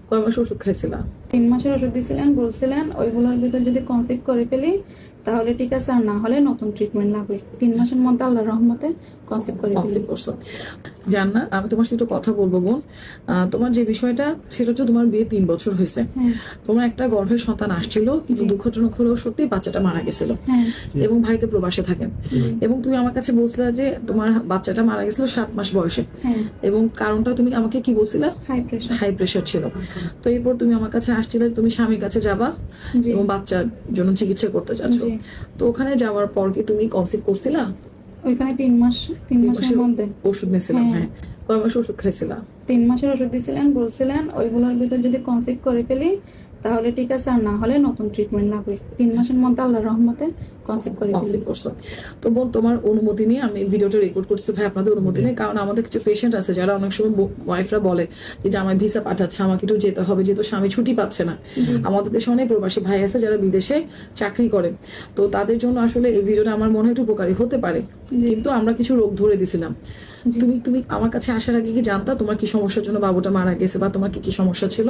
কয় মাস ওষুধ খাইছিলা? 3 মাসের ওষুধ দিছিলেন, বলছিলেন ওইগুলোর ভিতর যদি কনসিভ করে ফেলি তাহলে ঠিক আছে, আর না হলে নতুন ট্রিটমেন্ট লাগবে। 3 মাসের মধ্যে আল্লাহর রহমতে কনসিভ করে কনসিভ ফেলি। করছো। জান্নাত, আমি তোমার সাথে একটু কথা বলবো বোন। তোমার যে বিষয়টা সেটা হচ্ছে তোমার বিয়ে 3 বছর হয়েছে। তোমার একটা গর্ভের সন্তান আসছিল, কিন্তু দুঃখজনক হলেও সত্যি বাচ্চাটা মারা গেছিল এবং ভাই তো প্রবাসে থাকেন। এবং তুমি আমার কাছে বলছিলে যে তোমার বাচ্চাটা মারা গেছিল 7 মাস বয়সে, এবং কারণটা তুমি আমাকে কি বলছিলা? High pressure. হাই প্রেশার ছিল। তো এরপর তুমি আমার কাছে আসছিলে, তুমি স্বামীর কাছে যাবা এবং বাচ্চার জন্য চিকিৎসা করতে চাচ্ছ। তো ওখানে যাওয়ার পর কি তুমি কনসিভ করছিলা? ওইখানে 3 মাসের মধ্যে ওষুধ নিয়েছিলাম। হ্যাঁ, কয় মাস ওষুধ খাইছিলা? 3 মাসের ওষুধ দিছিলেন, বলছিলেন ওইগুলোর ভিতর যদি কনসিভ করে ফেলি তাহলে ঠিক আছে, আর না হলে নতুন ট্রিটমেন্ট লাগবে। 3 মাসের মধ্যে আল্লাহর রহমতে কনসিভ করে ফেলি। করছো। তো বোন, তোমার অনুমতি নিয়ে আমি ভিডিওটা রেকর্ড করছি ভাই, আপনাদের অনুমতি নেই। কারণ আমাদের কিছু পেশেন্ট আছে যারা অনেক সময় ওয়াইফরা বলে যে আমার ভিসা পাঠাচ্ছে, আমাকে একটু যেতে হবে, যেহেতু স্বামী ছুটি পাচ্ছে না। আমাদের দেশে অনেক প্রবাসী ভাই আছে যারা বিদেশে চাকরি করে, তো তাদের জন্য আসলে এই ভিডিওটা আমার মনে হয় একটু উপকারী হতে পারে। কিন্তু আমরা কিছু রোগ ধরে দিছিলাম। তুমি আমার কাছে আসার আগে কি জানতা তোমার কি সমস্যার জন্য বাবুটা মারা গেছে, বা তোমার কি কি সমস্যা ছিল?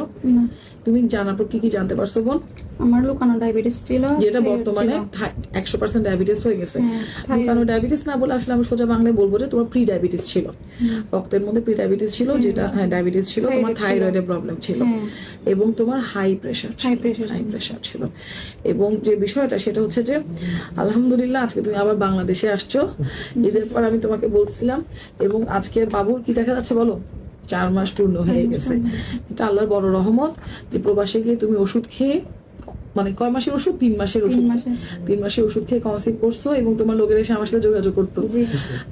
তুমি জানার পর কি কি জানতে পারছো বোন? আমার লুকানো ডায়াবেটিস ছিল, যেটা বর্তমানে 100% ডায়াবেটিস হয়ে গেছে। লুকানো ডায়াবেটিস না বলে আসলে আমি সোজা বাংলায় বলবো যে তোমার প্রি ডায়াবেটিস ছিল, রক্তের মধ্যে প্রি ডায়াবেটিস ছিল, যেটা ডায়াবেটিস ছিল, তোমার থাইরয়েডের প্রবলেম ছিল, এবং তোমার হাই প্রেশার ছিল। এবং যে বিষয়টা সেটা হচ্ছে যে আলহামদুলিল্লাহ আজকে তুমি আবার বাংলাদেশে আসছো। ঈদের পর আমি তোমাকে বলছিলাম, এবং আজকে বাবুর কি দেখা যাচ্ছে বলো, 4 মাস পূর্ণ হয়ে গেছে। এটা আল্লাহর বড় রহমত যে প্রবাসে গিয়ে তুমি ওষুধ খেয়ে, মানে কয় মাসের ওষুধ? 3 মাসের ওষুধ। 3 মাসের ওষুধ খেয়ে কনসিভ করছো, এবং তোমার লোকের এসে আমার সাথে যোগাযোগ করতো।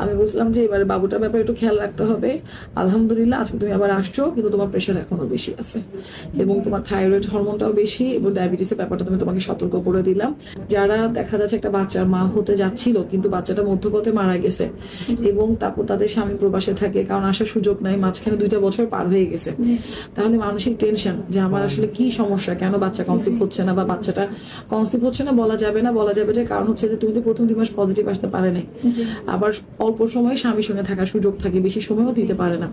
আমি বলছিলাম যে এবারে বাবুটার ব্যাপারে একটু খেয়াল রাখতে হবে। আলহামদুলিল্লাহ আজকে তুমি আবার আসছো, কিন্তু তোমার প্রেশার এখনো বেশি আছে, এবং তোমার থাইরয়েড হরমোনটাও বেশি, এবং ডায়াবেটিসের ব্যাপারটা তোমাকে সতর্ক করে দিলাম। যারা দেখা যাচ্ছে একটা বাচ্চার মা হতে যাচ্ছিল, কিন্তু বাচ্চাটা মধ্যপথে মারা গেছে, এবং তারপর তাদের স্বামী প্রবাসে থাকে, কারণ আসার সুযোগ নাই, মাঝখানে 2টা বছর পার হয়ে গেছে, তাহলে মানসিক টেনশন যে আমার আসলে কি সমস্যা, কেন বাচ্চা কনসিভ হচ্ছে না, বা বাচ্চাটা কনসিভ হচ্ছে না বলা যাবে না, বলা যাবে যে কারণ হচ্ছে যে তুমি তো প্রথম 2 মাস পজিটিভ আসতে পারে নাই, আবার অল্প সময় স্বামীর সঙ্গে থাকার সুযোগ থাকে, বেশি সময়ও দিতে পারে না।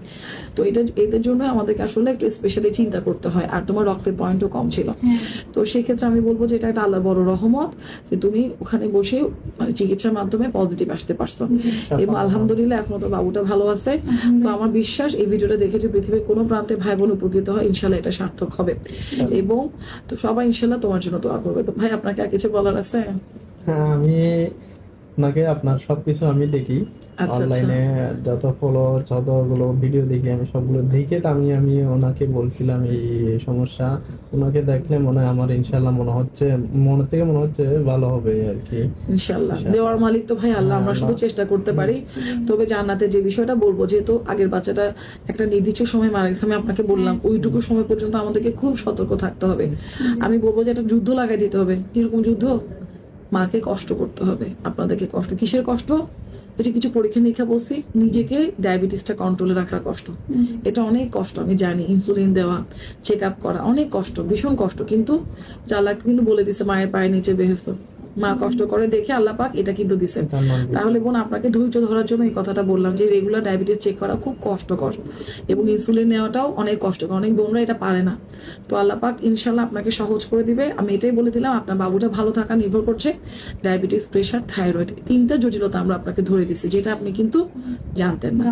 তো এদের জন্য আমাদেরকে আসলে একটু স্পেশালি চিন্তা করতে হয়। আর তোমার রক্তের পয়েন্টও কম ছিল, তো সেক্ষেত্রে আমি বলবো যে এটা একটা আল্লাহর বড় রহমত যে তুমি ওখানে বসে মানে চিকিৎসার মাধ্যমে পজিটিভ আসতে পারছো, এবং আলহামদুলিল্লাহ এখনো তো বাবুটা ভালো আছে। তো আমার বিশ্বাস এই ভিডিওটা দেখে যে পৃথিবীর কোনো প্রান্তে ভাই বোন উপকৃত হয়, ইনশাল্লাহ এটা সার্থক হবে। এবং তো সবাই ইনশাল্লাহ তোমার জন্য দোয়া করবে। তো ভাই, আপনাকে আর কিছু বলার আছে? হ্যাঁ, আমি আপনাকে আপনার সবকিছু আমি দেখি অনলাইনে, যত ফলো যতগুলো ভিডিও দেখি আমি সবগুলো দেখে তো আমি ওনাকে বলছিলাম এই সমস্যা। ওনাকে দেখলে মনে হয় আমার ইনশাল্লাহ মনে থেকে মনে হচ্ছে ভালো হবে আর কি। ইনশাল্লাহ দেওয়ার মালিক তো ভাই আল্লাহ, আমরা শুধু চেষ্টা করতে পারি। তবে জান্নাতে যে বিষয়টা বলবো, যেহেতু আগের বাচ্চাটা একটা নির্দিষ্ট সময় মারা গেছে, আমি আপনাকে বললাম ওইটুকু সময় পর্যন্ত আমাদেরকে খুব সতর্ক থাকতে হবে। আমি বলবো যে একটা যুদ্ধ লাগাই দিতে হবে। কিরকম যুদ্ধ? মাকে কষ্ট করতে হবে, আপনাদেরকে কষ্ট। কিসের কষ্ট? এটা কিছু পরীক্ষা নিরীক্ষা বলছি, নিজেকে ডায়াবেটিসটা কন্ট্রোলে রাখার কষ্ট। এটা অনেক কষ্ট, আমি জানি। ইনসুলিন দেওয়া, চেক আপ করা অনেক কষ্ট, ভীষণ কষ্ট। কিন্তু আল্লাহ কিন্তু বলে দিছে মায়ের পায়ের নিচে বেহেশত। মা কষ্ট করে দেখে আল্লাহ পাক এটা কিন্তু দিচ্ছেন। তাহলে বোন, আপনাকে ধৈর্য ধরার জন্য এই কথাটা বললাম যে রেগুলার ডায়াবেটিস চেক করা খুব কষ্টকর, এবং ইনসুলিন নেওয়াটাও অনেক কষ্টকর। অনেক বোনরা এটা পারে না। তো আল্লাহ পাক ইনশাল্লাহ আপনাকে সহজ করে দিবে। আমি এটাই বলে দিলাম, আপনার বাবুটা ভালো থাকা নির্ভর করছে ডায়াবেটিস, প্রেশার, থাইরয়েড, 3টা জটিলতা আমরা আপনাকে ধরে দিচ্ছি, যেটা আপনি কিন্তু জানতেন না।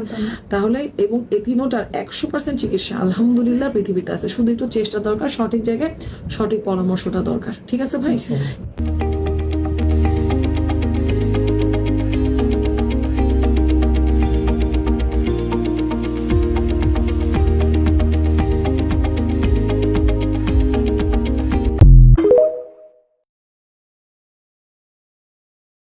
তাহলে এবং এই 3টার 100% চিকিৎসা আলহামদুলিল্লাহ পৃথিবীতে আছে। শুধু একটু চেষ্টা দরকার, সঠিক জায়গায় সঠিক পরামর্শটা দরকার। ঠিক আছে ভাই?